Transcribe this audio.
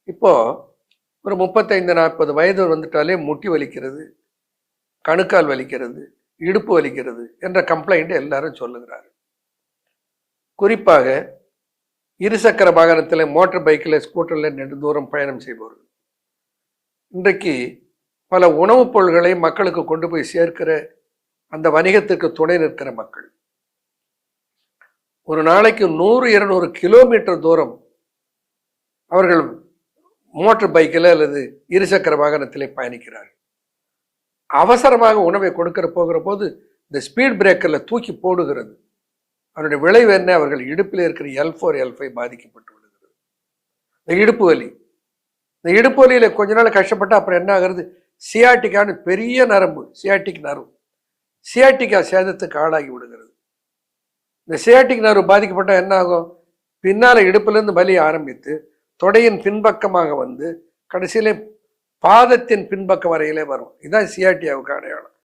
இப்போ ஒரு 35-40 வயது வந்துட்டாலே முட்டி வலிக்கிறது, கணுக்கால் வலிக்கிறது, இடுப்பு வலிக்கிறது என்ற கம்ப்ளைண்ட் எல்லாரும் சொல்லுகிறார். குறிப்பாக இருசக்கர வாகனத்தில், மோட்டார் பைக்கில், ஸ்கூட்டரில் நெடுந்தூரம் பயணம் செய்பவர்கள். இன்றைக்கு பல உணவுப் பொருள்களை மக்களுக்கு கொண்டு போய் சேர்க்கிற அந்த வணிகத்திற்கு துணை நிற்கிற மக்கள் ஒரு நாளைக்கு 100-200 கிலோமீட்டர் தூரம் அவர்கள் மோட்டார் பைக்கில் அல்லது இருசக்கர வாகனத்திலே பயணிக்கிறார்கள். அவசரமாக உணவை போகிற போது இந்த ஸ்பீட் பிரேக்கரில் தூக்கி போடுகிறது. அவருடைய விளைவு என்ன? அவர்கள் இடுப்பில் இருக்கிற L4, L5 பாதிக்கப்பட்டு விடுகிறது. இந்த இடுப்பு வலி, இந்த இடுப்பு வலியில கொஞ்ச நாள் கஷ்டப்பட்டு அப்புறம் என்ன ஆகிறது? சியாட்டிக்கான பெரிய நரம்பு, சியாட்டிக் நரம்பு, சியாட்டிக்கா சேதத்துக்கு ஆளாகி விடுகிறது. இந்த சியாட்டிக் நரம்பு பாதிக்கப்பட்டால் என்ன ஆகும்? பின்னால இடுப்பிலிருந்து வலி ஆரம்பித்து தொடையின் பின்பக்கமாக வந்து கடைசியிலே பாதத்தின் பின்பக்கம் வரையிலே வரும். இதுதான் சியாட்டியாவுக்கு அடையாளம்.